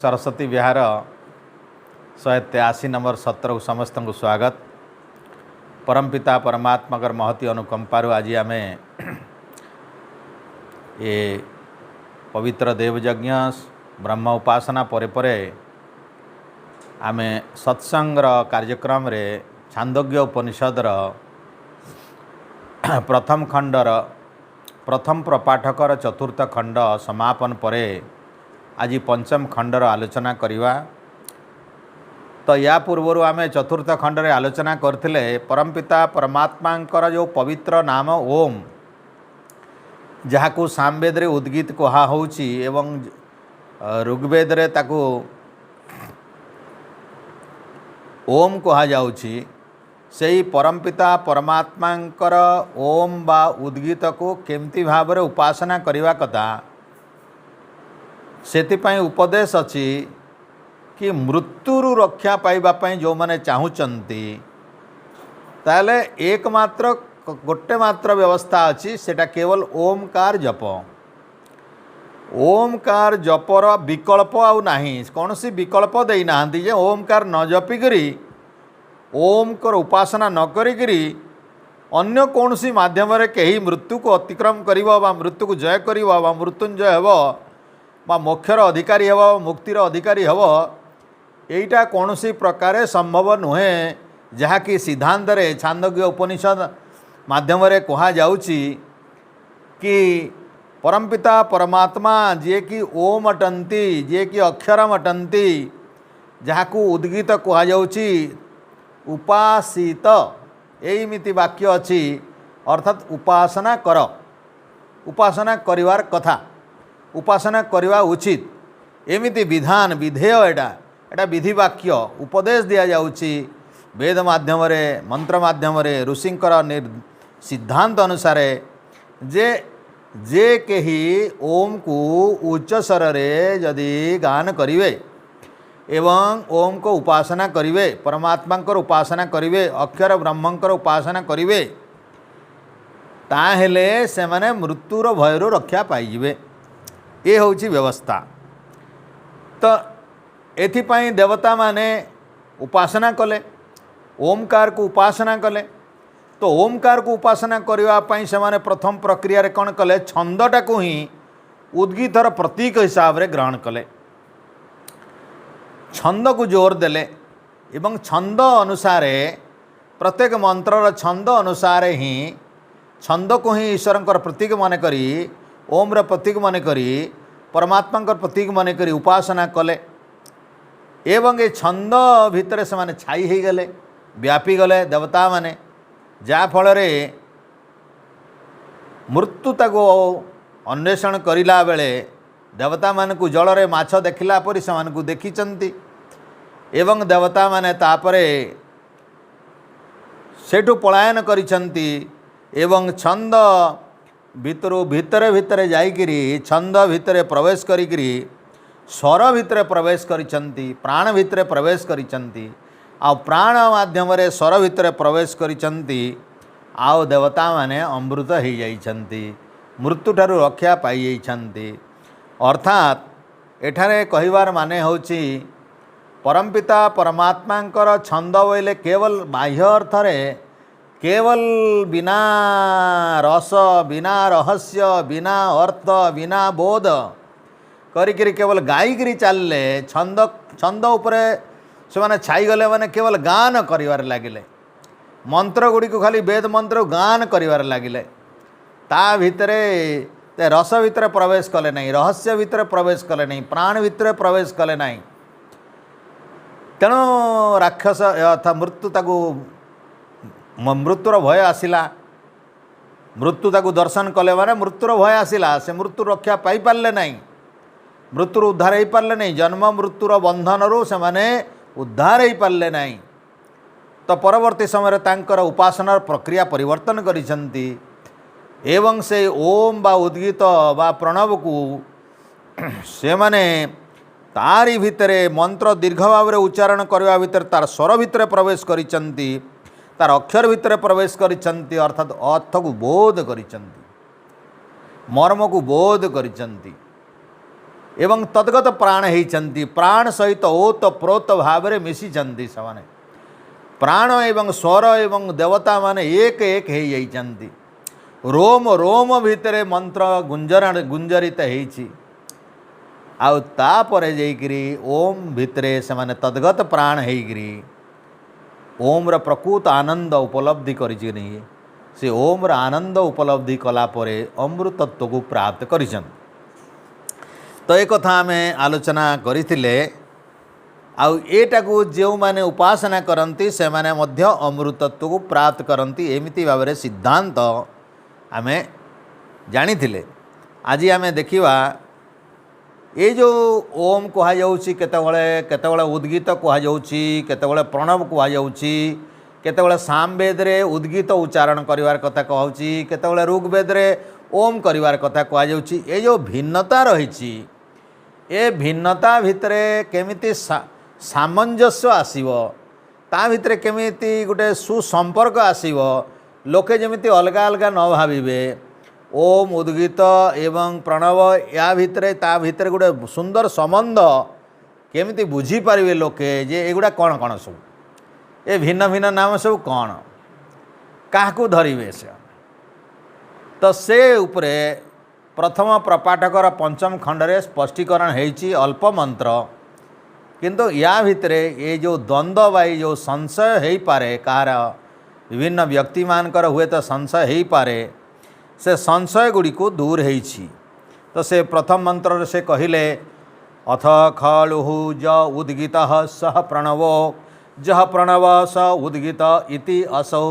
Saraswati Vihar 183 number सत्र को समस्त को स्वागत। परमपिता परमात्मा महती अनुकंपार आज आम ये पवित्र देवयज्ञ ब्रह्म उपासना परे आम सत्संग कार्यक्रम रे छांदोग्य उपनिषद प्रथम खंडर प्रथम प्रपाठकर चतुर्थ खंड समापन परे आज पंचम खंडर आलोचना करिवा। तो या पूर्वर आम चतुर्थ खंडर आलोचना करथिले परमपिता परमात्मा जो पवित्र नाम ओम जहाकू सामवेद रे उद्गीत कहा होउची एवं ऋग्वेद रे ताकू ओम कहा जाउची। सेही परमपिता परमात्मांकर ओम बा उद्गीत को केमती भाव रे उपासना करिवा कथा सेतिपाई उपदेश अच्छी कि मृत्युरु रक्षा पाइबापी जो मैंने चाहूँगी ताले एकमात्र गोटे मात्र व्यवस्था अच्छी सेटा केवल ओमकार जप। ओमकार जपर विकल्प आउ नाही कौन सी विकल्प देना जे ओमकार न जपिकी ओम कर उपासना न करी अन्य कौन सी माध्यम कहीं मृत्यु को अतिक्रम कर मृत्यु को जय कर मृत्युंजय हेब बा मोक्षर अधिकारी हेब मुक्तिर अधिकारी हेब यहीटा कौन सी प्रकार संभव नुहे जहाँकि सिद्धांत रे छांदोग्य उपनिषद माध्यम कहा जाउची कि परमपिता परमात्मा जे कि ओम अटंती जे कि अक्षरम अटंती जहाँकू उद्गीत कहा जाउची उपासित एमिति वाक्य अच्छी अर्थात उपासना कर उपासना करिवार कथा उपासना करवा उचित एमिति विधान विधेय एटा विधि वाक्य उपदेश दिया जाउची वेद माध्यम रे मंत्र माध्यम रे ऋषिंकर सिद्धांत अनुसार जे जे कही ओम को उच्च स्वर रे यदि गान करिवे एवं ओम को उपासना करिवे परमात्मा उपासना करिवे अक्षर ब्रह्मंकर उपासना करिवे ताहेले से माने मृत्युर भयरु रक्षा पाइजिवे। ये हूँ व्यवस्था। तो एथिपाई देवता माने उपासना कले ओमकार को उपासना कले। तो ओमकार को उपासना करने से माने प्रथम प्रक्रिया रे कौन कले छंदटा को ही उद्गीतर प्रतीक हिसाब रे ग्रहण कले छंद को जोर देले एवं छंद अनुसार प्रत्येक मंत्रर छंद अनुसार ही छंद को ही ईश्वर प्रतीक मन करी ओम र प्रतीक मन करी परमात्मा प्रतीक मन करी उपासना कले एवं ये छंद भितर से माने छाई हो गले व्यापी गले देवता माने जा फल मृत्यु ताको अन्वेषण करिला बेले देवता मान को जल रे माछ देखिला परी से मान को देखिचंती एवं देवता माने तापरे सेठु पलायन करिचंती एवं छंद भितरु भितरे भितरे जाइकिरी छंद भितरे प्रवेश करिकिरी स्वर भितरे प्रवेश करिचंती प्राण भितरे प्रवेश करिचंती आ प्राण माध्यम रे स्वर भितरे प्रवेश करिचंती आउ देवता माने अमृत हो जाइछंती मृत्यु ठारू रक्षा पाई जाइछंती। अर्थात एठारे कहिवार माने होची परमपिता परमात्मांकर छंद बोले केवल बाह्य अर्थ रे केवल बिना रस बिना रहस्य बिना अर्थ बिना बोध करिकरी केवल गायिकी चलले छंद छंद उपरे से माने छाई गले माने केवल गान करिवार लागिले मंत्र गुड़ी को खाली वेद मंत्र गान करिवार लागिले ता भितरे ते रस भितर प्रवेश कले नहीं रहस्य भितर प्रवेश कले नहीं प्राण भितर प्रवेश कले नहीं तेणु राक्षस अर्थात मृत्यु ताकू मृत्युर भय आसिला मृत्यु ताकू दर्शन कले माने मृत्युर भय आसिला से मृत्यु रक्षा पाई पारले नहीं मृत्यु उद्धार हो पारले नहीं जन्म मृत्युर बंधन रू से माने उद्धार हो पारले नहीं। तो परवर्ती समय तांकर उपासनार प्रक्रिया परिवर्तन करिसंती एवं से ओम बा उद्गीत बा प्रणव को से माने तारी भितरे मंत्र दीर्घ भाव उच्चारण करने भितर तार स्वर भितर प्रवेश करिसंती तार अक्षर भितर प्रवेश करिसंती अर्थात अर्थ को बोध करिसंती मर्म को बोध करिसंती एवं तद्गत प्राण होती प्राण सहित ओत प्रोत भाव में मिशिंट से प्राण एवं स्वर एवं देवता माने एक एक हो जाइछन्ति रोम रोम भितर मंत्र गुंजरित होइछि आउ तापरे जाइकरी ओम भितरे से माने तद्गत प्राण होइकरी ओम र प्रकृत आनंद उपलब्धि करिछि नहीं से ओम र आनंद उपलब्धि कला परे अमृत तत्व को प्राप्त करिछन। तो एक कथा आम आलोचना करथिले आउ एटा को जो माने उपासना करती से माने मध्य अमृतत्व को प्राप्त करती एमिति भाव में सिद्धांत आमे जानिथिले। आज आमे देखिवा ये जो ओम कहा जाउछि केतेबेले उद्गीत कहा जाउछि केतेबेले प्रणव कहा जाउछि केतेबेले सामवेद रे उद्गीत उच्चारण करिवार कथा कहउछि केतेबेले ऋग्वेद रे ओम करिवार कथा कहा जाउछि। ये जो भिन्नता रहिछि ए भिन्नता भितरे केमिति सामंजस्य आसीबो ता भितरे केमिति गोटे सुसंपर्क आसीबो लोके जेमिति अलगा अलगा न भाविबे ओम उद्गीत एवं प्रणव या भितरे ता भितरे गोटे सुंदर संबंध केमिति बुझी पारिबे लोके जे एगुडा कौन कौन सब ए भिन्न भिन्न नाम सब कौन काहकु धरिबे से तो से उपरे प्रथम प्रपाठकर पंचम खंडरे स्पष्टीकरण होइछि अल्प मंत्र किंतु या भितरे ये जो द्वंद्व बाई जो संशय हो पारे कार विभिन्न व्यक्ति मानकर हुए तो संशय हो पारे से संशय गुड़ी को दूर होइछि। तो से प्रथम मंत्र से कहिले अथ खलुहु ज उद्गीतः सह प्रणवो जह प्रणव स उद्गीत इति असौ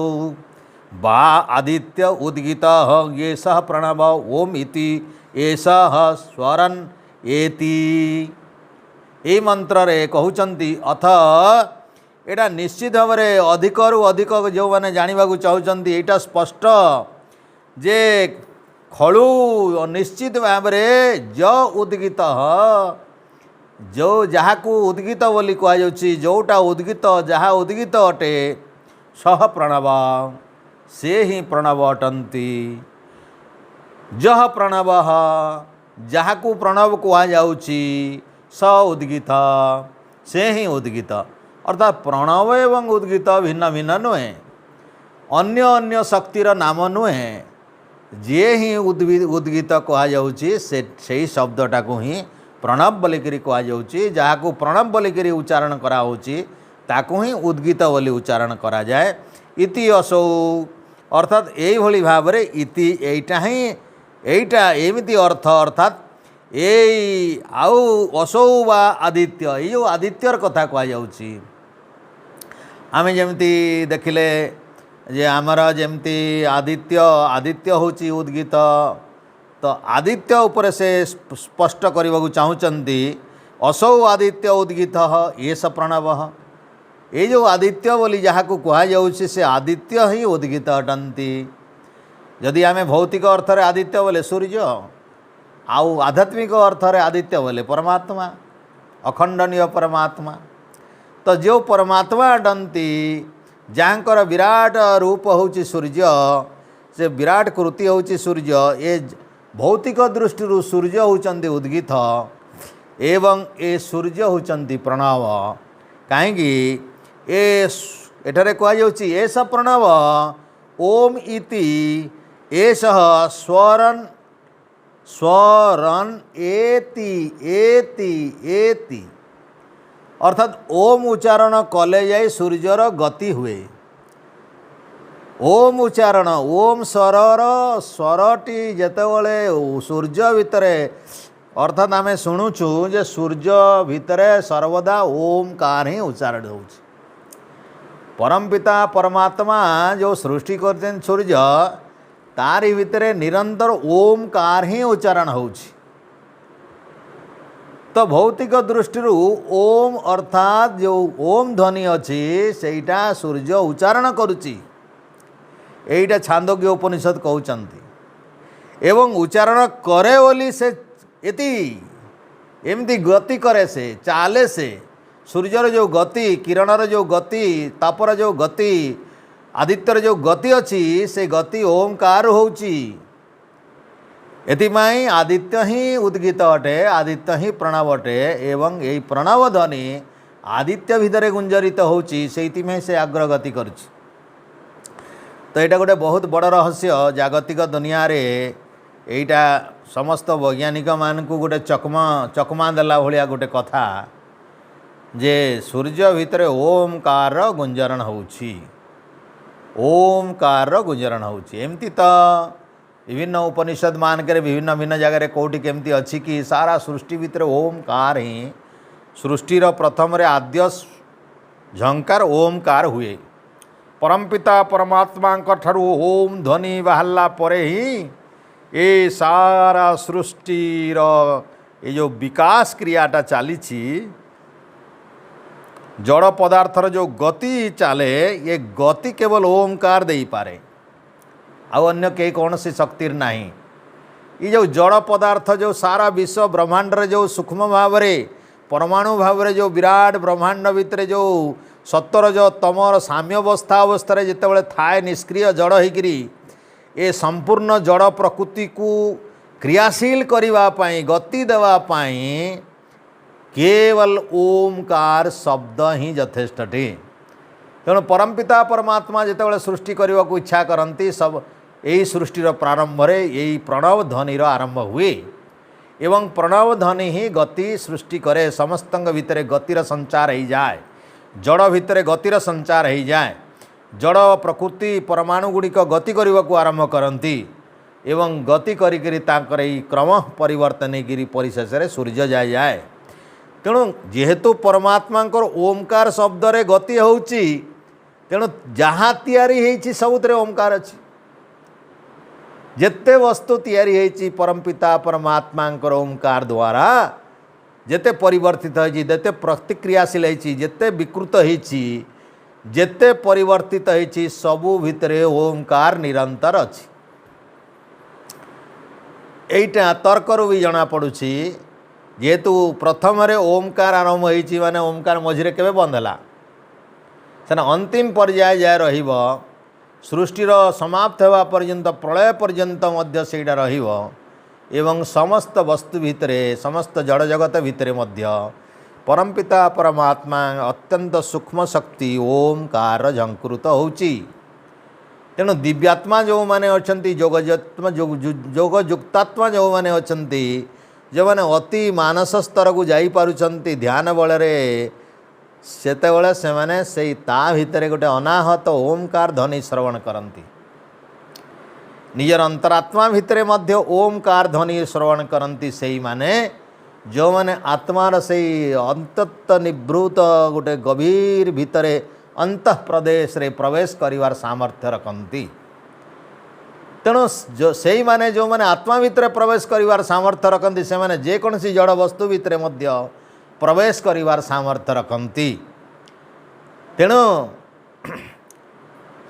बा आदित्य उद्गीतः ये सह प्रणव ओम इति एषः स्वरन् एति। ए मंत्र रे कहउचंती अथ एटा निश्चित भाव में अधिक रु अधिक जो मैंने जानवा चाहते यहाँ स्पष्ट जे खलु निश्चित भाव में ज उद्गीत जो जहाँ को उद्गीत बोली कहुच्छी जोटा उद्गीत जहाँ उद्गीत अटे सह प्रणव से ही प्रणव अटंती जह प्रणव जहाँ को प्रणव कहुच्छी स उद्गीत से ही उद्गीत अर्थात प्रणव एवं उद्गीत भिन्न भिन्न नुहे अन्य अन्य शक्तिर नाम नुहे जे ही उद्गीत कहुच्छी से शब्दटा को ही प्रणव बोलिकी कहुच्छी जहाँ को प्रणव बोलिकी उच्चारण कराऊँची ताकू ही उद्गीत बोली उच्चारण करा जाए इति असौ अर्थात यही भाव में इति एटा ही एटा एमिति अर्थ अर्थात ए आउ असौ वा आदित्य ये जो आदित्यर कथा कहुच्छी आमे जेमती देखिले जे आमर जेमती आदित्य आदित्य होची उद्गीत तो आदित्य उपरे से स्पष्ट करने को चाहूँगी असौ आदित्य उद्गीत ये स प्रणव ये जो आदित्य बोली जहाँ को कहुच्छी से आदित्य ही उद्गीत अटंती। जदि आमे भौतिक अर्थ रे आदित्य बोले सूर्य आउ आध्यात्मिक अर्थ रे आदित्य बोले परमात्मा अखंडनीय परमात्मा। तो जो परमात्मा अटंती जहाँकर विराट रूप होची सूर्य से विराट कृति होची सूर्य ये भौतिक दृष्टि सूर्य होचंती उद्गीत एवं ए सूर्य होचंती प्रणव कहीं एठारे कहुच्छी एष प्रणव ओम इति एषः स्वरन् स्वरन् एति एति एति अर्थात ओम उच्चारण कले जाए सूर्यर गति हुए ओम उच्चारण ओम स्वरर स्वरटी जेतेबेले सूर्य भितरे अर्थात आमे शुणुचु जे सूर्य भितरे सर्वदा ओमकार ही उच्चारण होउछि। परमपिता परमात्मा जो सृष्टि करते सूर्य तारी भितरे निरंतर ओमकार ही उच्चारण होउछि। तो भौतिक दृष्टि ओम अर्थात जो ओम ध्वनि अच्छी सेटा सूर्य उच्चारण करुच्ची एटा छांदोग्य उपनिषद कहउचंती एवं उच्चारण करे बोली से इति एमती गति करे से चाले से सूर्यर जो गति किरणर जो गति तापर जो गति आदित्यर जो गति अच्छी से गति ओमकार होउची एथिपाई आदित्य ही उद्गीत अटे, आदित्य ही प्रणव अटे एवं यही प्रणव ध्वनि आदित्य भितर गुंजरित होची से अग्रगति करुछि। तो यहाँ गोटे बहुत बड़ रहस्य जागतिक दुनिया रे एटा समस्त वैज्ञानिक मान को गोटे चकमा देला भलिया गोटे कथा जे सूर्य भितर ओमकार गुंजरण होची, ओमकार गुंजरण होची। एमती तो विभिन्न उपनिषद मानक विभिन्न भिन्न जगह कौटी केमती अच्छी कि सारा सृष्टि भितर ओमकार ही सृष्टिर प्रथम रे आद्य झंकार ओमकार हुए। परमपिता परमात्मा ठारू ओम ध्वनि बाहरला परे ही ये सारा सृष्टिर ये जो विकास क्रियाटा चली जड़ पदार्थर जो गति चले ये गति केवल ओमकार दे पारे, आउ अन्य कई कौन सी शक्ति नहीं। ये जो जड़ पदार्थ जो सारा विश्व ब्रह्मांड जो सूक्ष्म भाव में परमाणु भाव में जो विराट ब्रह्मांड भितर जो सत्तर जो तमर साम्यवस्था अवस्था जिते थाए निष्क्रिय जड़ होकरी ये संपूर्ण जड़ प्रकृति को क्रियाशील करने गति देवाई केवल ओमकार शब्द ही यथेष्ट टे। तेणु परमपिता परमात्मा जिते सृष्टि करने को इच्छा करती सब यही सृष्टिर प्रारंभ रे यही प्रणव ध्वनिर आरंभ हुए एवं प्रणव ध्वनि ही गति सृष्टि करे। समस्त भितर गतिर संचार हो जाए, जड़ भितर गतिर संचार हो जाए, जड़ प्रकृति परमाणु गुड़िक गति करने को आरंभ करती एवं गति करी क्रम परिवर्तन गिरी परिशेष सूर्य जाए जाए। तेणु जेहेतु परमात्मा ओमकार शब्द रे गति होची तेणु जहाँ तैयारी होती सबुत ओमकार अच्छी। जेते वस्तु तैयारी होती परमपिता परमात्मा ओमकार द्वारा जेते परिवर्तित होती जेते प्रतिक्रियाशील होती जेते विकृत होती जेते परिवर्तित होती सबू भितरे ओमकार निरंतर अच्छी। एटा तर्करु भी जना पड़ुछि जेहेतु प्रथम रे ओमकार आरंभ होती माने ओमकार मझिरे केबे बंद होला सेना अंतिम पर्याय जाय रहिबो सृष्टिर समाप्त होगा पर्यंत प्रलय पर्यंत मध्य सेटा रहिबो एवं समस्त वस्तु भितरे समस्त जड़ जगत भितरे मध्य परमपिता परमात्मा अत्यंत सूक्ष्म शक्ति ओमकार झंकृत होची। तेणु दिव्यात्मा जो माने अछंती जोगयुक्तात्मा जो माने अछंती जो माने अति मानस स्तर को जाई पारुछंती ध्यान बल सेतेबेले से माने से ता भितर गोटे अनाहत ओमकार ध्वनि श्रवण करती निजर अंतरात्मा भितर मध्य ओमकार ध्वनि श्रवण करती से माने जो माने आत्मार से अंतत निवृत गोटे गभीर भितरे अंतः प्रदेश रे प्रवेश करिवार सामर्थ्य रखती। तेणु जो से माने जो माने आत्मा भितर प्रवेश करिवार सामर्थ्य रखती से माने जेकोसी जड़ वस्तु भितर मध्य प्रवेश करिवार सामर्थ्य रखती। तेणु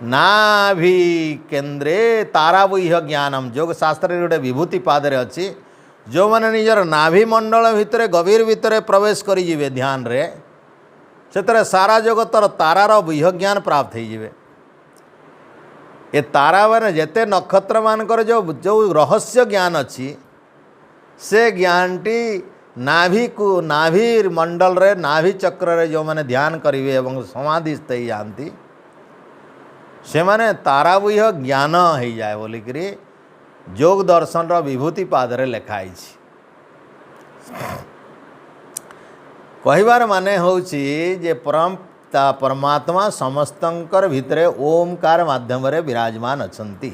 नाभि केन्द्रे ताराबह्य ज्ञानम योग शास्त्र गोटे विभूति पादरे अच्छी जो माने निजर नाभि मंडल भितर गभीर भितर प्रवेश करिजिवे ध्यान रे से सारा जगतर तारार बाह्य ज्ञान प्राप्त होइजिवे। ए तारा माने जेते नक्षत्र मानकर जो जो रहस्य ज्ञान अच्छी से ज्ञानटी नाभि को नाभि मंडल रे नाभि चक्र रे जो माने ध्यान करिवे एवं समाधिस्थ हो जाती से माने ताराबह्य ज्ञान हो जाए बोलिकी योग दर्शन रो विभूति पादरे लिखाई कहिबार माने होची जे परमात्मा समस्तंकर भितरे ओमकार माध्यम रे विराजमान अछंती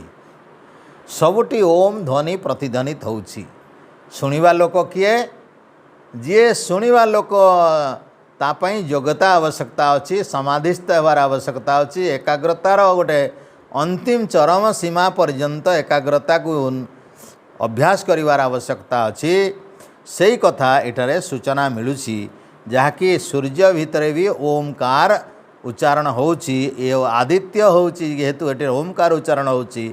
सबुटी ओम ध्वनि प्रतिध्वनित होची। सुनिबा लोक किए जे सुनिबा लोक तापाई योग्यता आवश्यकता अच्छी समाधिस्थ होवार आवश्यकता अच्छी एकाग्रतार गोटे अंतिम चरम सीमा पर्यंत एकाग्रता को अभ्यास करिवार आवश्यकता अच्छी। सही कथा एठारे सूचना मिलुछि जहाँकि सूर्य भितर भी ओमकार उच्चारण होची आदित्य होची जेहेतु एटे ओमकार उच्चारण होची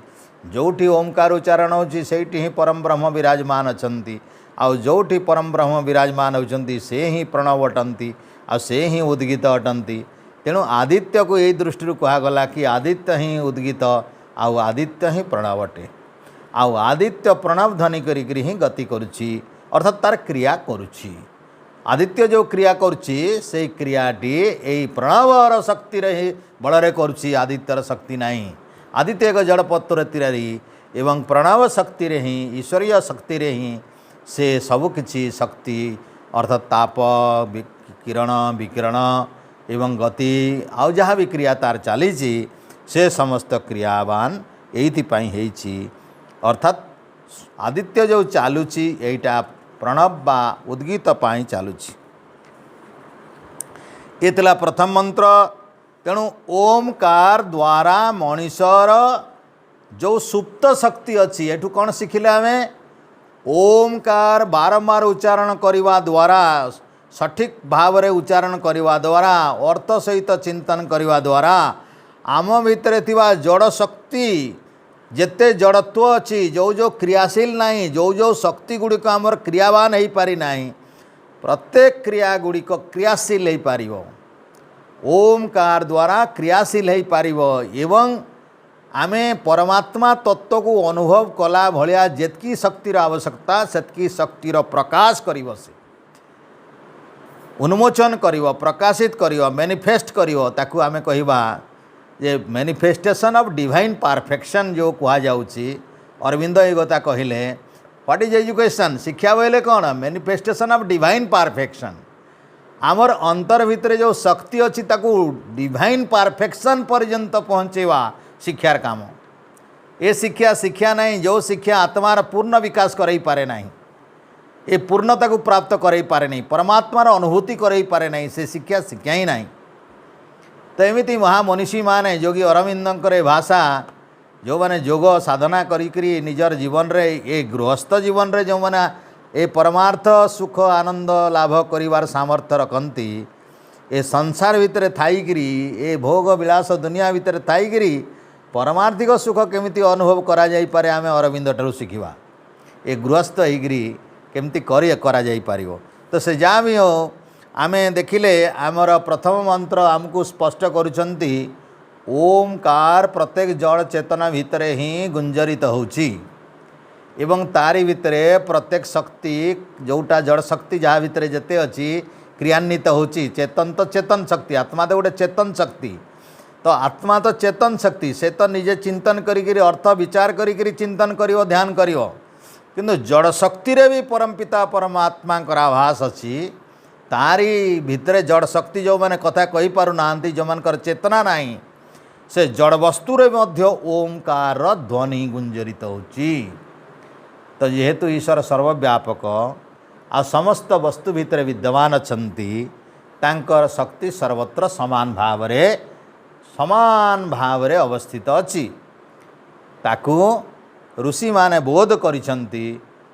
जोठी ओमकार उच्चारण होची सेठी ही परम ब्रह्म विराजमान अछंती आउ जोठी परम ब्रह्म विराजमान होचंती से ही प्रणव अटंती आ से ही उद्गीत अटंती। तेणु आदित्य को यही दृष्टि कहगला कि आदित्य ही उद्गीत आउ आदित्य ही प्रणव अटे। आउ आदित्य प्रणव ध्वनि करी ही गति करुछि अर्थात तार क्रिया करुछि। आदित्य जो क्रिया करुछि से क्रियाटी यही प्रणवर शक्ति रही बल करुछि। आदित्यर शक्ति नहीं। आदित्य एक जड़पत्र तिरारी एवं प्रणव शक्ति रे ही ईश्वरीय शक्ति रे ही से सबकिछि शक्ति अर्थात ताप किरण विकिरण एवं गति आउ जहाँ भी क्रिया तार चली से समस्त क्रियावान एइथिपाई हेइछि। अर्थात आदित्य जो चलुछि एइटा प्रणव बा उद्गीत पाई चलुछि। एतला प्रथम मंत्र। तेणु ओमकार द्वारा मनीषर जो सुप्त शक्ति अच्छी एठू कौन शिखिले आमे ओमकार बारंबार उच्चारण करने द्वारा सठिक भाव रे उच्चारण करने द्वारा अर्थ सहित चिंतन करने द्वारा आम भितर थिबा जड़ शक्ति जेते जड़त्व अच्छी जो जो क्रियाशील नहीं जो जो शक्ति गुड़िक आमर क्रियावान हो पारि नहीं प्रत्येक क्रिया गुड़िक क्रियाशील हो पारिबो। ओमकार द्वारा क्रियाशील हो पारिबो एवं आमे परमात्मा तत्व को अनुभव कला भलिया जेतकी शक्तिर आवश्यकता सेतकी शक्तिर प्रकाश करिवो से उन्मोचन करिवो प्रकाशित करिवो मैनिफेस्ट करिवो ताकू आमे कहिबा जे मैनिफेस्टेशन ऑफ डिवाइन परफेक्शन जो कहा जाउची। अरविंद ए गता कहिले व्हाट इज एजुकेशन शिक्षा बोले कौन मैनिफेस्टेशन ऑफ डिवाइन परफेक्शन आमर अंतर भितर जो शक्ति अच्छी ताकू डिवाइन परफेक्शन पर्यंत पहुँचेवा शिक्षार काम। ये शिक्षा नहीं जो शिक्षा आत्मार पूर्ण विकास करई पारे नहीं ये पूर्णता को प्राप्त करई पारे नहीं परमात्मार अनुभूति करई पारे नहीं से शिक्षा ही नहीं। तो एमती महामनीषी माने योगी अरविंदर भाषा जो माने योग साधना करी निजर जीवन रे ये गृहस्थ जीवन रे जो माने ए परमार्थ सुख आनंद लाभ करिवार सामर्थ्य रखती ए संसार भितर थाईकरी ए भोग विलास दुनिया भितर थाईकरी परमार्थिक सुख केमिति अनुभव करा जाई पारे आमे अरविंद ठारू शिखिबा ए गृहस्थ होइकरी केमिति करा जाई पारिबो। तो से जहाँ भी हो आमे देखिले आमर प्रथम मंत्र आमको स्पष्ट करुछंती ओमकार प्रत्येक जड़ चेतना भितर ही गुंजरित होउची एवं तारी भितरे प्रत्येक शक्ति जोटा जड़ शक्ति जहाँ भितर जेते अच्छी क्रियान्वित होची चेतन तो चेतन शक्ति आत्मा तो गोटे चेतन शक्ति तो आत्मा तो चेतन शक्ति से तो निजे चिंतन करी अर्थ विचार करी चिंतन करिवो ध्यान करिवो किंतु जड़ शक्ति रे भी परमपिता परमात्मा आभास अच्छी तारी भितरे जड़ शक्ति जो मैंने कथा कही पारु नांती जो मानकर चेतना नहीं से जड़ वस्तु रे मध्य ओमकार ध्वनि गुंजरित होची। तो जेहेतु ईश्वर सर्वव्यापक आ समस्त वस्तु भितर विद्यमान अछंती तांकर शक्ति सर्वत्र समान भाव रे अवस्थित अछि ताकू ऋषि माने बोध करिसंती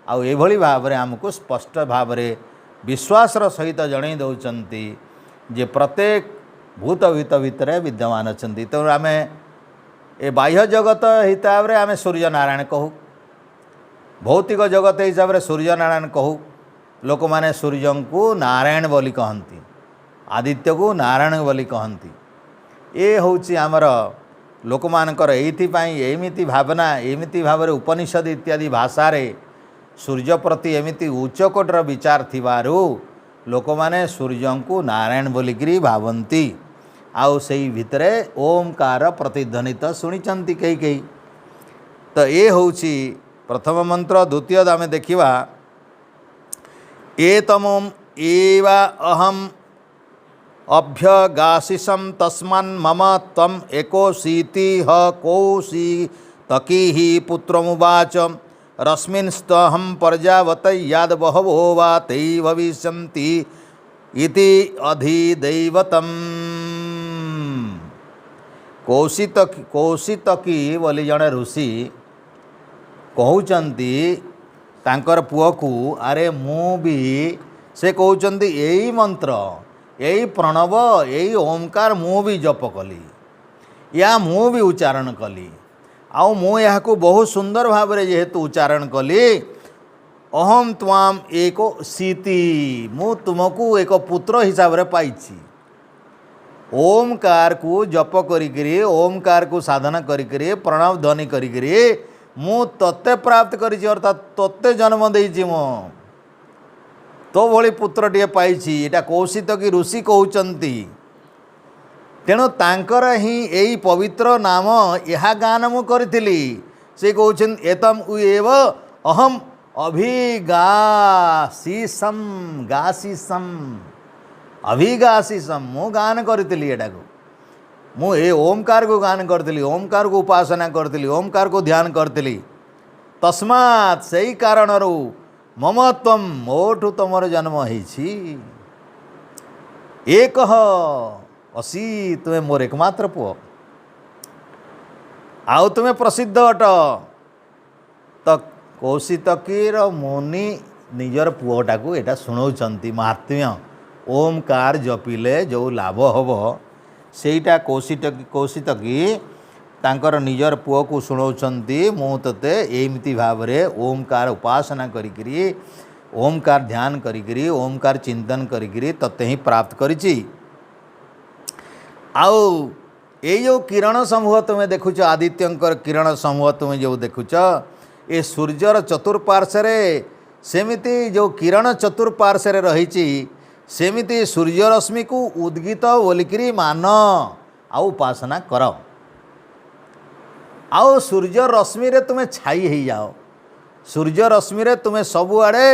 आ एभली भाव रे हमको स्पष्ट भाव रे विश्वासर सहित जणै दउचंती जे प्रत्येक भूत भीत भितर विद्यमान अछंती। तो आमे ए बाह्य जगत हिसाब रे आमे सूर्य नारायण कहू भौतिक जगत हिसाब रे सूर्य नारायण कहू लोक माने सूर्य को नारायण बोली कहती आदित्य को नारायण बोली कहती। ये होची आमर लोक मानकर एइथिपाई एमिति भावना एमिति भाव रे उपनिषद इत्यादि भाषा रे सूर्य प्रति एमिति उच्चकोटर विचार थिबारु लोक माने सूर्य को नारायण बोलिकी भावती आउ सेई भितरे ओमकार प्रतिध्वनित शुणिचंती कई कई। तो ये होची प्रथम मंत्र। द्वितीय आमे देखिबा एतमोम एवा अहम अभ्यगाशिषं तस्मान् मम त्वम् एकोशीति ह कौशितकी हि पुत्रमुवाच रश्मिन्स्तहं प्रजावतै याद बहवो वा तै भविष्यन्ति इति अधिदैवतम्। कौशितकी बोली जड़े ऋषि कहउचंती तांकर पुओ को अरे मु भी से कहउचंती यही मंत्र यही प्रणव यही ओमकार मु भी जप कली या मु भी उच्चारण कली आउ मु यहाँ को बहुत सुंदर भाव में जेहेतु उच्चारण कली अहम त्वाम एको सीति मु तुमको एक पुत्र हिसाब रे पाइछि। ओमकार को जप करी ओमकार को साधना करी प्रणव ध्वनि करी मु तत्ते प्राप्त करिछि अर्थात तत्ते जन्म देइछि मो तो भली पुत्रटिए पाइछि एटा कौशितकी ऋषि कहउचंती। तेणु तांकर ही एई पवित्र नाम यहा गान मु करिथिली। से कहउछन एतम एव अहम अभिगासीसम गासीसम अभिगासीसम मु गान करिथिली। एटा को मु ए ओमकार को गान करथिली, ओमकार को उपासना करथिली, ओमकार को ध्यान करथिली। तस्मात् सही कारणरू मम त्वम मोठु तुमर जन्म होइछि। एक असी तुम्हें मोर एकमात्र पुओ आउ तुम्हें प्रसिद्ध अट। तो कौशितकीर मुनि निजर पुओटा को एटा शुणाउछंती महात्म्य। ओमकार जपिले जो लाभ हब सेटा कौशितकी तांकर निजर पुओ को शुणाउछंती। मु तते एमिति भावरे ओमकार उपासना करिकरी ओमकार ध्यान करिकरी ओमकार चिंतन करिकरी तते ही प्राप्त करिछि। आउ ये जो किरण समूह तुम्हें देखुच आदित्यंकर किरण समूह तुम्हें जो देखुच ये सूर्यर चतुर्पार्श्वे सेमिति जो किरण चतुर्पार्श्वे रही सेमिति सूर्य रश्मि को उद्गित बोलिकी मान आउ उपासना कर। आउ सूर्य रश्मि रे तुम्हें छाई हो जाओ। सूर्य रश्मि रे तुम्हें सबुआड़े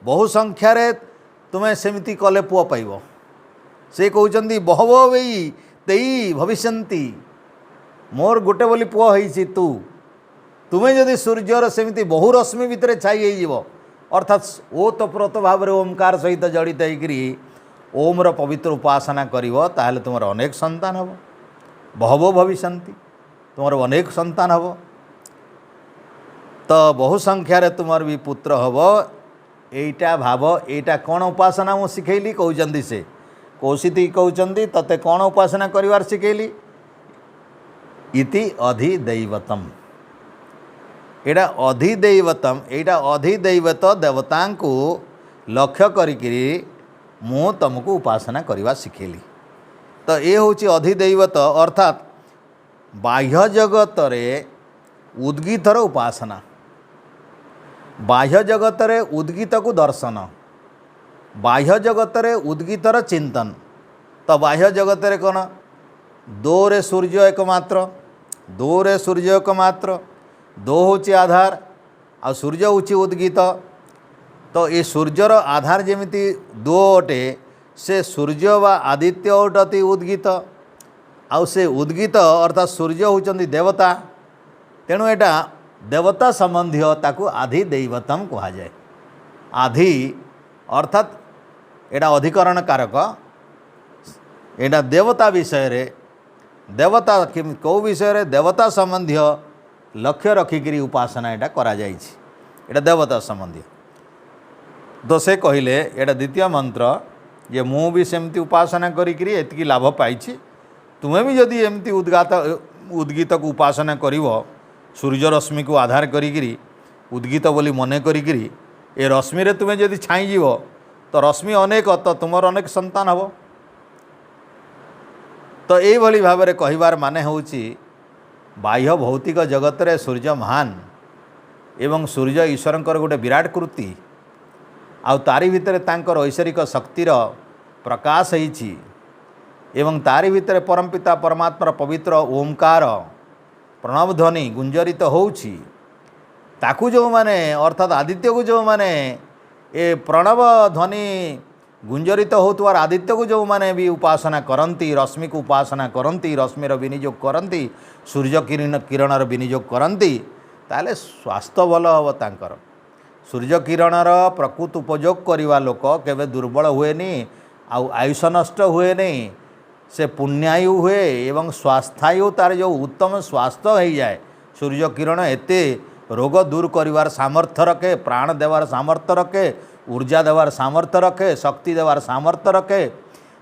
बहु संख्यार तुम्हें सेमिति कले पुओ पाइब। से कहउचंती बहव वही तेई भविष्यन्ति मोर गोटे बोली पुओ होइछि तू तुम्हें जदि सूर्यर सेमिति बहु रश्मि भितर छाई हो अर्थात ओतप्रोत भाव ओमकार सहित जड़ित होकर ओम्र पवित्र उपासना करिवो ताहले तुमर अनेक संतान हब। बहवो भविष्यन्ति तुमर अनेक संतान हब। तो बहु संख्यार तुमर भी पुत्र हब। एटा भाव एटा कौन उपासना मु शिखैली कहउचंती। से कौशिती कहउचंती तते कौन उपासना करिवार शिखैली इति अधिदैवतम। एटा अधिदैवतम एटा अधिदैवत देवता को लक्ष्य करिकरी मु तुमको उपासना करवा शिखेली। तो ये हूँ अधिदैवत अर्थात बाह्य जगत रे उद्गीतर उपासना। बाह्य जगत रे उद्गीत को दर्शन बाह्य जगत रे उद्गीतर चिंतन। तो बाह्य जगत रे कौन दो रे सूर्य एकमात्र दो रे सूर्य एकमात्र दो होची आधार आ सूर्य होची उद्गीत। तो ये सूर्यर आधार जेमिति दो अटे से सूर्य वा आदित्य अटती उद्गीत आउ से उद्गीत अर्थात सूर्य होचंती देवता। तेणु एटा देवता संबंधी ताकू आधिदैवतम कहा जाए। आधि अर्थात एटा अधिकरण कारक एटा देवता विषय रे देवता कौ विषय रे देवता संबंधी लक्ष्य रखिकी उपासना एटा करा जाइछि। एटा देवता संबंधी। तो से कहले एटा द्वितीय मंत्र जे मु भी सेमती उपासना करिकरी एतिकी लाभ पाइछि। तुम्हें भी जदि एमती उद्गीत को उपासना करिवो सूर्य रश्मि को आधार करिकरी उद्गीत बोली मने करिकरी ए रश्मि रे तुम्हें जदि छाई जीवो तो रश्मि अनेक तो तुमर अनेक संतान हबो। तो ये भली भाव में कहिबार माने होउछि बाह्य भौतिक जगत रे सूर्य महान एवं सूर्य ईश्वरंकर गोटे विराट कृति आउ तारी भितर तांकर ऐश्वरिक शक्तिर प्रकाश होइछि एवं तारी भितर परमपिता परमात्मा पवित्र ओमकार प्रणव ध्वनि गुंजरित होउछि। ताकू जो माने अर्थात आदित्य को जो माने ए प्रणव ध्वनि गुंजरित होतुवार आदित्य को जो माने भी उपासना करंती रश्मि को उपासना करंती रश्मिर विनियोग करंती सूर्य किरणर विनियोग करंती ताले स्वास्थ्य भल हम तांकर। सूर्य किरणर प्रकृत उपयोग करवा लोक केवे दुर्बल हुए नहीं आयुष नष्ट हुए नहीं से पुण्यायु हुए एवं स्वास्थ्यायु तार जो उत्तम स्वास्थ्य हो जाए। सूर्य किरण एते रोग दूर करिवार सामर्थ्य रखे प्राण देवार सामर्थ्य रखे ऊर्जा देवार सामर्थ्य रखे शक्ति देवार सामर्थ्य रखे।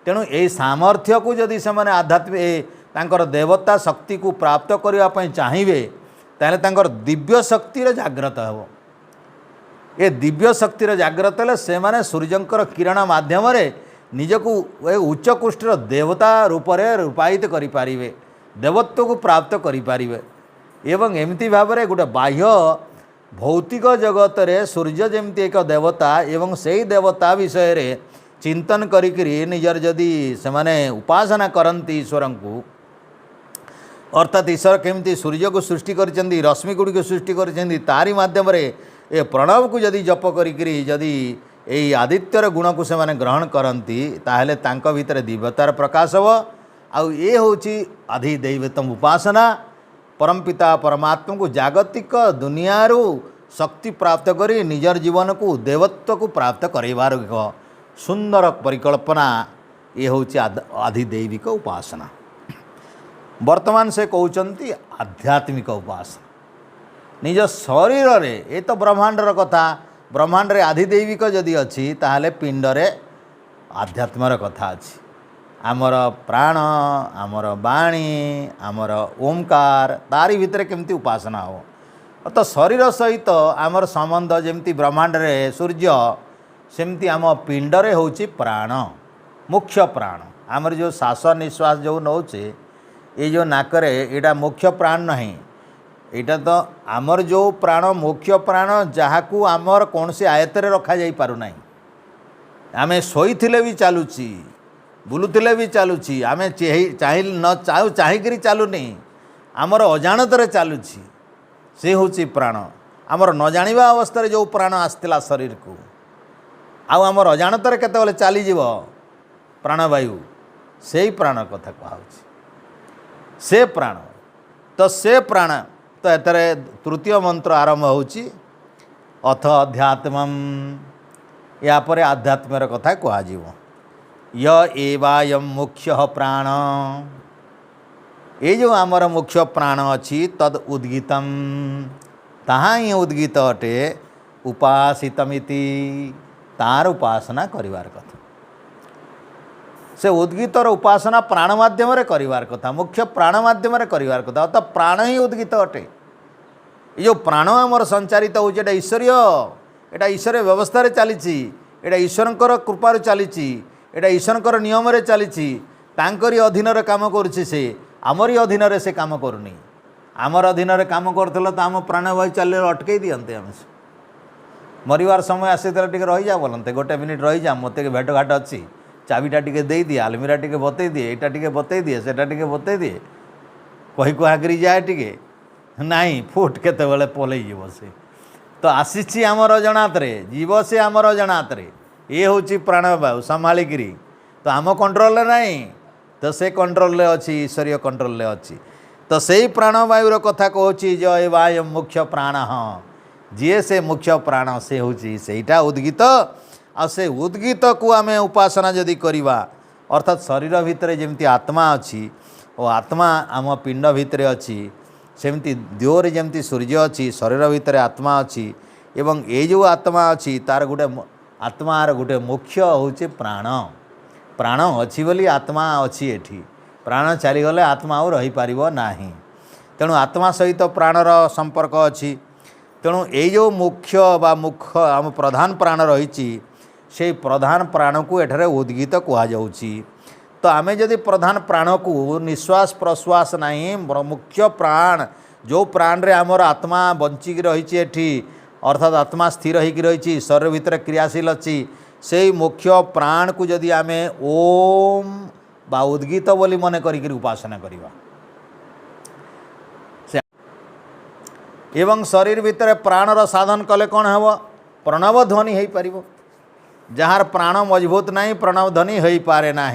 तेणु यही सामर्थ्य को जदि से मैंने आध्यात्मिक तांकर देवता शक्ति को प्राप्त करने चाहिए ताहले तांकर दिव्य शक्तिर जाग्रत हो। ये दिव्य शक्तिर जाग्रत हेले से माने सूर्यंकर किरण माध्यम निजको उच्चकोष्ठीर देवता रूप में रूपायित करें देवत्व को प्राप्त करें। एवं एमती भाव में गोटे बाह्य भौतिक जगत रे सूर्य जमती एक देवता एवं से देवता विषय रे चिंतन करी निजर जदि से माने उपासना करती ईश्वर को अर्थात ईश्वर केमती सूर्य को सृष्टि करछन्ती रश्मि गुड़ी को सृष्टि करछन्ती तारी माध्यम रे ए प्रणव को जदि जप करी जदि यही आदित्यर गुण को से माने ग्रहण करती ताहले तांको भितर दिव्यतार प्रकाश हो आउ ये होची अधिदैवतम उपासना परमपिता परमात्मा को जागतिक दुनिया शक्ति प्राप्त करी निजर जीवन को देवत्व को प्राप्त करवार एक सुंदर परिकल्पना ये होची अधिदैविक उपासना। वर्तमान से कहते आध्यात्मिक उपासना निज शरीर रे ये तो ब्रह्मांडर कथा ब्रह्मांड रे आधिदैविक जदि अच्छी ताहले पिंड रे आध्यात्मर कथा अच्छी आमर प्राण आमर बाणी आमर ओंकार तारी भितर केमती उपासना हो तो शरीर सहित आमर संबंध जमती ब्रह्मांड रे सूर्य सेमती आम पिंड रे होची प्राण मुख्य प्राण आमर जो श्वास निश्वास जो नौचे ये जो नाकरे एटा मुख्य प्राण नहीं एटा तो आमर जो प्राण मुख्य प्राण जहाँ को आमर कौन से आयतरे रखा जाई पारु नहीं आमे शोइथिले भी चालुची बुलुथिले भी चालुची आमे चाहि न चाहू चाहिकी चालुनी आमर अजाणतरे चालुची से होची प्राण आमर न जानिबा अवस्था जो प्राण आसला शरीर को आमर अजाणतरे केतेबेले चलीजीव प्राणवायु से ही प्राण कथा कहुची से प्राण तो से प्राण तो एतरे तृतीय मंत्र आरंभ होची अथ अध्यात्मम या परे आध्यात्मर कथा कहुजीव य एवायम मुख्य प्राण ये जो आमर मुख्य प्राण अच्छी तद उद्गीतम ताहा ही उद्गीत अटे उपासितमिति तार उपासना करिवार कथा से उद्गीतर उपासना प्राण माध्यम करिवार कथा मुख्य प्राण माध्यम करिवार कथा तो प्राण ही उद्गीत अटे ये जो प्राण आमर संचारित होचे एटा ईश्वरीय एटा ईश्वरीय व्यवस्था रे चलीची एटा ईश्वरंकर कृपार चलीची एटा ईश्वरंकर नियम रे चलीची तांकरी अधीन रे काम करूची से आमरी अधीन रे से काम करूनी आमर अधीन रे काम करथलो तो आम प्राणवायु चल अटकई दियंते आम मरिवार समय आसीते टिके रही जा बोलते गोटे मिनिट रही जा मते भेट घाट अच्छी चाबीटा टिके दे दिए आलमीरा टिके बतई दिए एटा टिके बतई दिए सेटा टिके बतई दिए कही कुहाकरी जाए टिके नाई फुट केतेबेले पलई जीव से तो आसीची आमर अजणात रे जीव से आमर अजणात रे ये होची प्राणवायु संभालिकी तो आम कंट्रोल नहीं तो से कंट्रोल अच्छी ईश्वरीय कंट्रोल अच्छी तो से ही प्राणवायुर कथा कहूँ जय वायु मुख्य प्राण जी से मुख्य प्राण से होची सेटा उद्गीत आ से उद्गीत को आम उपासना जदि करवा अर्थात शरीर भितर जमती आत्मा अच्छी और आत्मा आम पिंड भितर अच्छी सेमती देहरे जमती सूर्य अच्छी शरीर भितर आत्मा अच्छी एवं ये जो आत्मा अच्छी तार गोटे आत्मार गोटे मुख्य होचे प्राण प्राण अच्छी बोली आत्मा अच्छी एठी प्राण चलीगले आत्मा और रही पारिबो नाही तेणु आत्मा सहित प्राणर संपर्क अच्छी तेणु ये जो मुख्य बा मुख्य आम प्रधान प्राण रही से प्रधान प्राण को एठारे उद्गीत कहुच्छी तो आमे जदि प्रधान प्राण को निश्वास प्रश्वास नहीं मुख्य प्राण जो प्राण रे आमर आत्मा बंचिकी रही एठी अर्थात आत्मा स्थिर होकर रही शरीर भितर क्रियाशील अच्छी से मुख्य प्राण को जदि आमे ओम बा उद्गीत बोली मन करी उपासना करवा एवं शरीर भितर प्राणर साधन कले कौन हम प्रणव ध्वनि हो पार जार प्राण मजबूत नहीं प्रणव ध्वनि हो पारे ना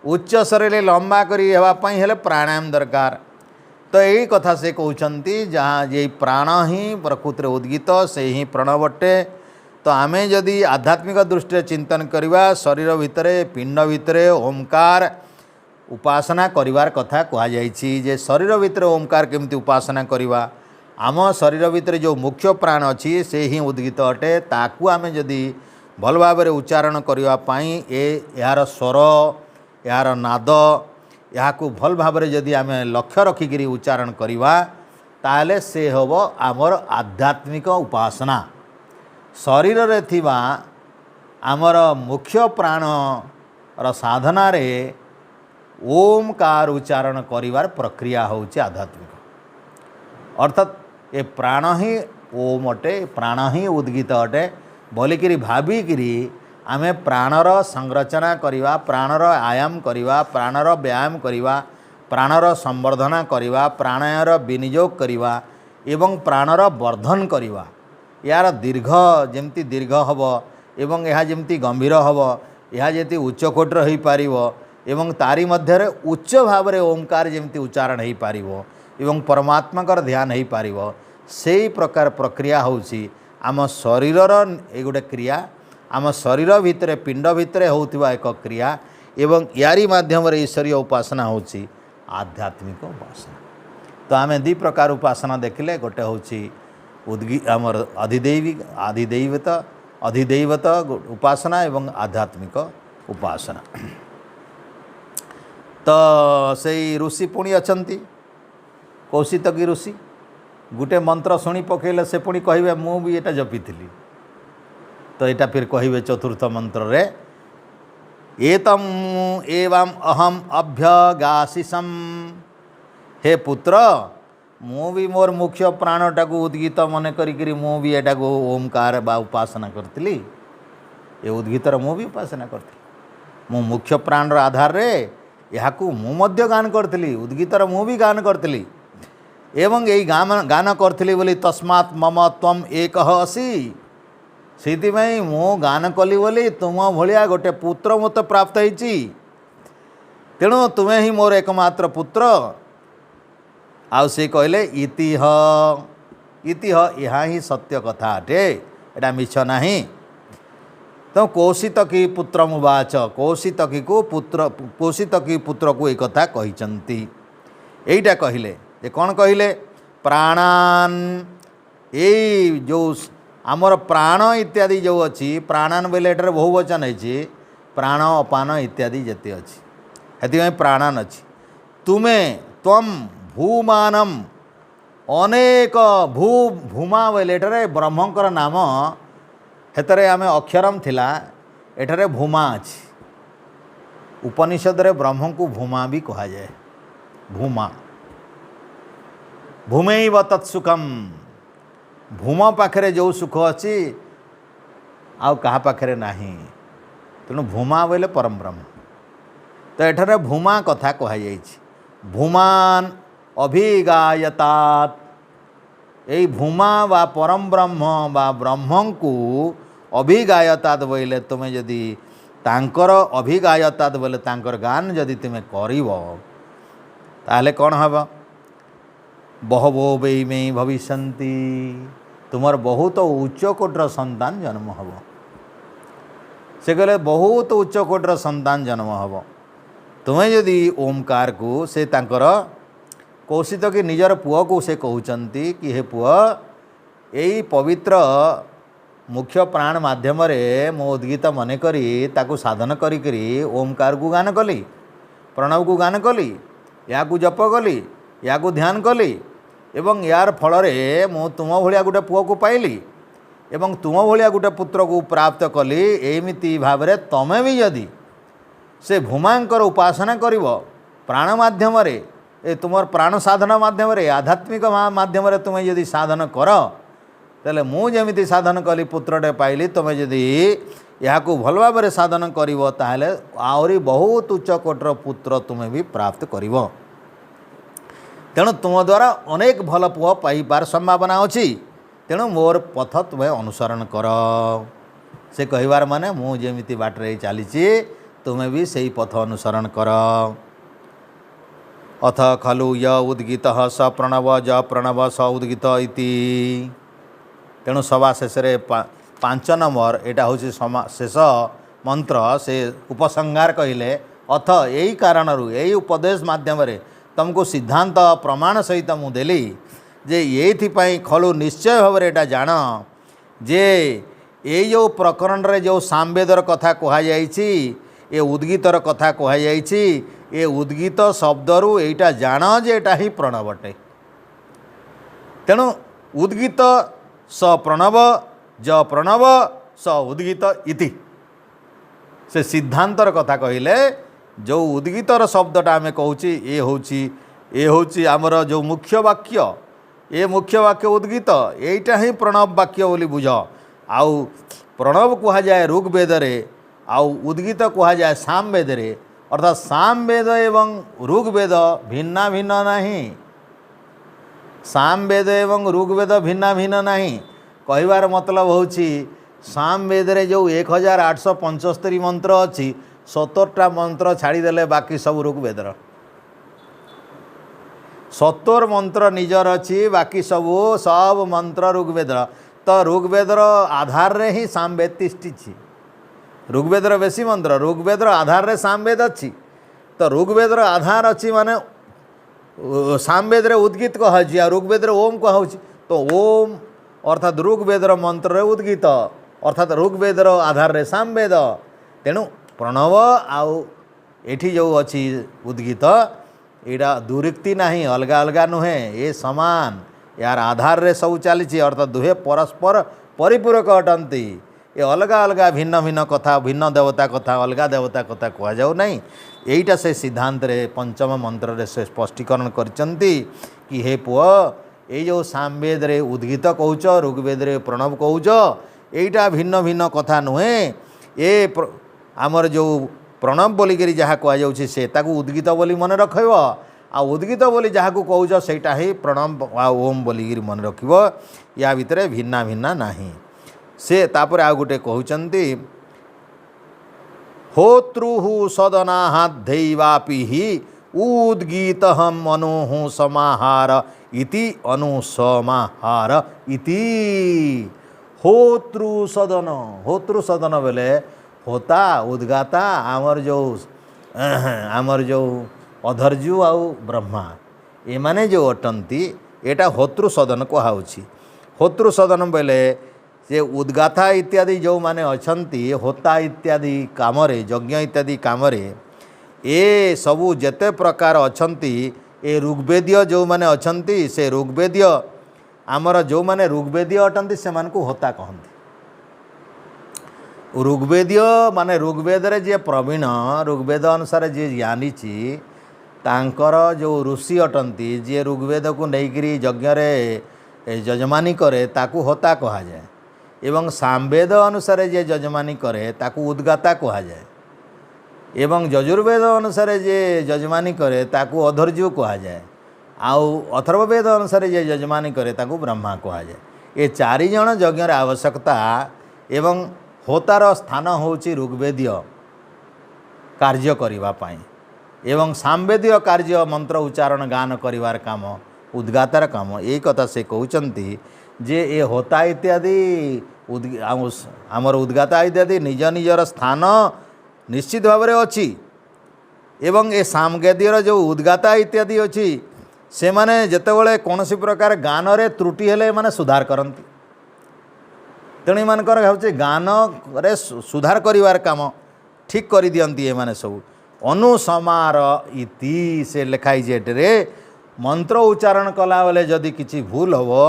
उच्च शरीर लंबा करने हेले प्राणायाम दरकार तो यही कथा से कहते जहाँ ये प्राण ही प्रकृति उद्गीत से ही प्रणवटे तो आमे जदि आध्यात्मिक दृष्टि चिंतन करवा शरीर भितर पिंड भितर ओंकार उपासना करिवार कथा कहुई जे शरीर भितर ओंकार केमती उपासना करवा आम शरीर भितर जो मुख्य प्राण अच्छी से ही उद्गीत अटे ताकू आमे जदि भल भाव उच्चारण करने यार स्वर यार नाद या भल भाव जदि आम लक्ष्य रखिकी उच्चारण करवा ताले से हम आमर आध्यात्मिक उपासना शरीर रे थिबा आमर मुख्य प्राण साधना रे ओमकार उच्चारण करिवार प्रक्रिया होची आध्यात्मिक अर्थात ए प्राण ही ओम अटे, प्राण ही उद्गीत अटे बोलिकी भाविकी आमे प्राणर संरचना करिवा, प्राणर आयाम करिवा, प्राणर व्यायाम करिवा, प्राणर संवर्धना करिवा, प्राणायर विनियोग करिवा एवं प्राणर वर्धन करिवा। यार दीर्घ जेमती दीर्घ हब एवं यह जेमती गंभीर हब, यह जेती उच्च कोटर हो पारिबो एवं तारी मध्य उच्च भाव रे ओंकार जेमती उच्चारण हो पारिबो एवं परमात्मा ध्यान हो पारिबो, सेही प्रकार प्रक्रिया होउची आम शरीरर ए गोटे क्रिया, आम शरीर भितर पिंड भितर होउथिबा एक क्रिया एवं यारी माध्यम रे ईश्वरीय उपासना होउची आध्यात्मिक उपासना। तो आम दी प्रकार उपासना देखिले, गोटे होउची आमर अधिदैवत उपासना एवं आध्यात्मिक उपासना। तो से ऋषि पुणी अछंती कौशितकी ऋषि गोटे मंत्र शुणी पकेले से पुणी कहे मु भी एटा जपी थी। तो यहाँ फिर कहे चतुर्थ मंत्र रे एतम एवं अहम अभ्यगाशिषम, हे पुत्र मु भी मोर मुख्य प्राणटा को उद्गीत मन करी मु भी एटा को ओमकार बा उपासना करती, ये उद्गीतर मु भी उपासना करती, मु मुख्य प्राणर आधार रे यहाँ मु मध्य गान करती, उद्गीतर मु भी गान करती एवं यही गान करती बोली तस्मात् मम त्वम एक असी, से मु गान कली बोली तुम भलिया गोटे पुत्र मत प्राप्त होइछि, तेणु तुम्हें ही मोर एकमात्र पुत्र। आउ से कहले इतिह यहाँ ही सत्य कथा अटे, एटा मिछ नाही। तो कौशितकी पुत्र मुवाच, कौशितकी पुत्र को एक कथा कहिचंती। एइटा कहले जे कौन कहले प्राणान, ए जो आमर प्राण इत्यादि जो अच्छी प्राणान बोले एटार बहुवचन है, प्राण अपान इत्यादि जते अच्छी हेतु प्राणान अच्छी। तुम्हें त्वम भूमानम अनेक भूमा बोले एटारे ब्रह्मंकर नाम हेतरे आमे अक्षरम थिला, एठारे भूमा अच्छी। उपनिषद रे ब्रह्म को भूमा भी कहा जाए, भूमा भूमैव तत्सुखम, भूम पाखरे जो सुख अच्छी आउ कहा पाखरे नहीं, तेणु भूमा बोले परम ब्रह्म। तो एठारे भूमा कथा कहा जाइछि, भूमान अभिगायतात, यही भूमा बा परम ब्रह्म बा ब्रह्म को अभिगायतात बोले तुम्हें जदि तांकर अभिगायतात बोले तांकर गान जदि तुम्हें करिवो ताहले कौन हबो, बहवो वै मे भविष्यन्ति, तुमर बहुत उच्च कोटर संतान जन्म हब। से कहले बहुत उच्च कोटर संतान जन्म हब। तुम्हें यदि ओमकार को से तांकर कौशित कि निजर पुओ को से कहउचंती कि हे पुओ यही पवित्र मुख्य प्राण माध्यम रे मो उद्गीत मन करी ताकू साधन करी ओमकार को गान कली, प्रणव को गान कली, या को जप कली, या को ध्यान कली एवं यार फल रे मु तुम भलिया गोटे पुओ को पाइली एवं तुम भलिया गोटे पुत्र को प्राप्त कली। एमिति भाव रे तमे भी यदि से भूमांकर उपासना करिव प्राण माध्यम रे, ए तुमर प्राण साधन माध्यम रे आध्यात्मिक माध्यम रे तुम्हें यदि साधन कर तेले मु जेमिति साधन कली पुत्रटे पाइली, तुम्हें यदि या भल भाव में साधन करिव ताहले आहरी बहुत उच्च कोटर पुत्र तुम्हें भी प्राप्त करिव। तेणु तुम द्वारा अनेक भल पुओ पाइबार संभावना अच्छी, तेणु मोर पथ तुम्हें अनुसरण कर। से कहिबार माने मु जेमिति बाटरे चली तुम्हें भी सही पथ अनुसरण कर। अथ खलु य उद्गीत स प्रणव ज प्रणव स उद्गीत इति। तेणु सभा शेष 5 नंबर एटा हूँ शेष मंत्र से उपसंहार कहले। अथ यही कारण यही उपदेश माध्यम रे तुमको सिद्धांत प्रमाण सहित मुदेली जे ये खलु निश्चय भाव एटा जान जे ये जो प्रकरण रे जो सामवेदर कथा कहुई ये उद्गीतर कथा कहुई ये उद्गीत शब्दरू एटा जान जे एटा ही प्रणवटे। तेणु उद्गीत स प्रणव ज प्रणव स उद्गीत इति से सिद्धांतर कथा कहले। जो उद्गीतर शब्दटा आम कहूँ ये हूँ आमर जो मुख्य वाक्य ए मुख्य वाक्य उद्गीत यहीटा ही प्रणव वाक्य बोली बुझ। आउ प्रणव कह जाए ऋग्वेद रे, आउ उद्गीत कह जाए सामवेद रे। अर्थात सामवेद एवं ऋग्वेद भिन्ना भिन्न नहीं। सामवेद एवं ऋग्वेद भिन्ना भिन्न नहीं कहबार मतलब होची सामवेद रे जो 1875 मंत्र अच्छी 70टा मंत्र छाड़ीदेले बाकी सब ऋग्वेदर। 70 मंत्र निजर अच्छी बाकी सब मंत्र ऋग्वेदर। तो ऋग्वेदर आधार रे ही सामवेद तिष्ठी। ऋग्वेदर बेसी मंत्र ऋग्वेदर आधार रे सामवेद अच्छी। तो ऋग्वेदर आधार अच्छी माने सामवेद रे उद्गीत कहुची आ ऋग्वेद रे ओम कहुची। तो ओम अर्थात ऋग्वेदर मंत्र रे उद्गीत अर्थात ऋग्वेदर आधार रे सामवेद। तेणु प्रणव आउ एठी जो अच्छी उद्गीत यहाँ दुरुक्ति नहीं, अलगा अलगा नुहे, ये समान यार आधार रे सब चली। अर्थात दुहे परस्पर परिपूरक अटंती। ये अलगा अलगा भिन्न भिन्न कथा भिन्न देवता कथा अलगा देवता कथा कह जाऊ नहीं। यहीटा से सिद्धांत रे पंचम मंत्र रे से स्पष्टीकरण करचंती कि हे पुओ ये जो सामवेद रे उद्गीत कहूच ऋग्वेद रे प्रणव कहूच यहीटा भिन्न भिन्न कथा नुहे। ये आमर जो प्रणव बोलिकी जहाँ कहुच्छे से ताकू उद्गीत बोली मन रखब आ उद्गीत बोली जहाँ कहूच सेटा ही प्रणव आ ओम बोलिकी मन रखब। या भितर भिन्ना भिन्ना नहीं। से तापर आ गोटे कहउचंती होतृः सदनाहाद्धैवापि हि उद्गीतहम् अनुः समाहार इति अनुसमाहार इति। होतृ सदन बेले होता उद्गाता आमर जो अधर्जु आउ ब्रह्मा ए माने जो अटंती एटा होतृ सदन कहाउछि। होतृ सदन बेले से उद्गाता इत्यादि जो माने अछंती होता इत्यादि कामरे यज्ञ इत्यादि कामरे ए सबू जेते प्रकार अछंती ए ऋग्वेदीय जो माने अछंती से ऋग्वेदीय आमर जो माने ऋग्वेदीय अटंती से मानकु होता कहंती। ऋग्वेदीय माने ऋग्वेद रे जे प्रवीण ऋग्वेद अनुसार जे जानिछि तांकर जो ऋषि अटंती जे ऋग्वेद को नहींकरी यज्ञ रे यजमानी करे ताकू होता कहा जाए एवं सामवेद अनुसार जे यजमानी करे ताकू उद्गाता कहा जाए एवं यजुर्वेद अनुसार जे यजमानी करे ताकू अधर्जु कहा जाए आउ अथर्ववेद अनुसार जे यजमानी करे ताकू ब्रह्मा कहा जाए। ये चारि जण यज्ञ आवश्यकता एवं होतार स्थान होची ऋग्वेदीय कार्य करिवा पाई एवं सामवेदीय कार्य मंत्र उच्चारण गान करिवार काम उद्गातार काम। यही कथा से कहउचंती जे ए होता इत्यादि आमर उद्गाता इत्यादि निज निजर स्थान निश्चित भाव में अच्छी एवं ए सामवेदीय जो उद्गाता इत्यादि अच्छी से माने जेतेबेले कौनसी प्रकार गान रे त्रुटि हेले माने सुधार करती। तेणु मानकर होचे गान रे सुधार करिवार काम ठीक कर दियंती ए माने सब अनुसमार इति से लिखाई जेटरे मंत्र उच्चारण कला बेले जदि किछि भूल हो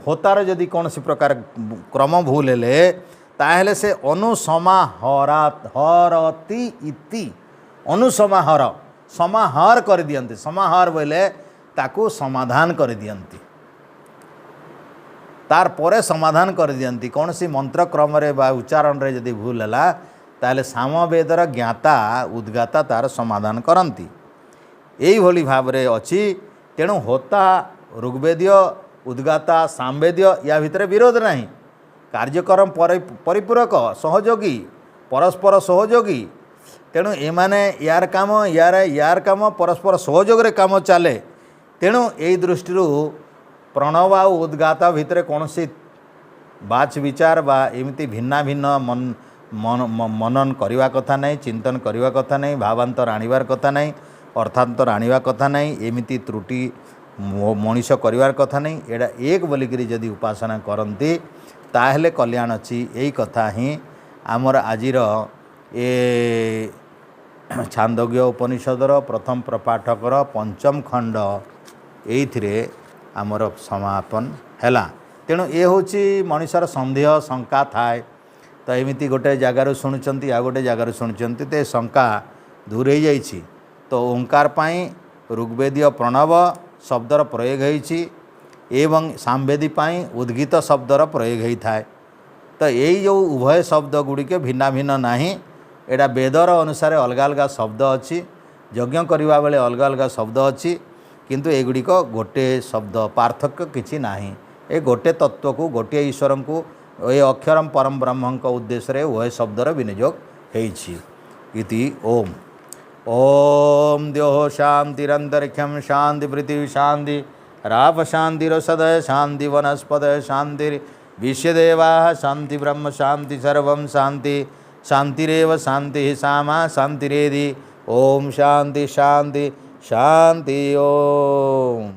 होतार जदि कौन सी प्रकार क्रम भूल हेले ताहेले से अनुसमाहरति इति अनुसमाहर समाहार कर दियंती। समाहार बोले ताकू समाधान कर दियंती तार परे समाधान कर दियंती। कौन सी मंत्र क्रम रे बा उच्चारण रे जदि भूल हैला ताले सामवेदर ज्ञाता उद्गाता तार समाधान करंती। एही भली भाव रे अछि। तेणु होता ऋग्वेदीय उद्गाता सामवेदीय या भितर विरोध नहीं। कार्यक्रम परिपूरक सहयोगी परस्पर सहयोगी। तेणु एमाने यार काम परस्पर सहयोग रे काम चले। तेणु यही दृष्टि प्रणव आ उद्गाता भितर कौन सी बाच विचार बा एमती भिन्ना भिन्न मनन करवा कथा नहीं, चिंतन करवा कथा नहीं, भावांतर आनिबार कथा नहीं, अर्थांतर आनिबा कथा नहीं, एमती त्रुटि मनीष करिवार कथा नहीं। एडा एक बोलिकी जदि उपासना करती ताहेले कल्याण अच्छी। यही कथा ही आमर आजिर ए छांदोग्य उपनिषदर प्रथम प्रपाठकर पंचम खंड एइथिरे आमर समापन हैला। तेणु ये होची मनीषर संदेह शंका थाए तो एमती गोटे जगार शुणुंट आ गोटे जगार शुणुंट तो शंका दूर हो जाइए। तो ओंकार पाई ऋग्वेदीय प्रणव शब्दर प्रयोग होइछि एवं सामवेदी पाई उद्गीत शब्दर प्रयोग होता है। तो यही जो उभय शब्द गुड़िक भिन्न भिन्न नहीं, एटा वेदर अनुसार अलग अलग शब्द अच्छी, यज्ञ करने बेले अलग अलग शब्द अच्छी, किंतु एगुड़िक गोटे शब्द पार्थक्य किसी नहीं। ए गोटे तत्व को गोटे ईश्वर को ये अक्षरम परम ब्रह्म उद्देश्य उभय शब्दर विनियोग होती। ओम ओम द्योः शांतिरंतरिक्षम शांति पृथ्वी शांति राप शांतिरसदय शांति वनस्पतय शांति विश्वदेवाः शांति ब्रह्म शांति सर्वं शांति शांतिरेव शांति सामा शांतिरेधि। ओम शांति शांति शांति। ओम।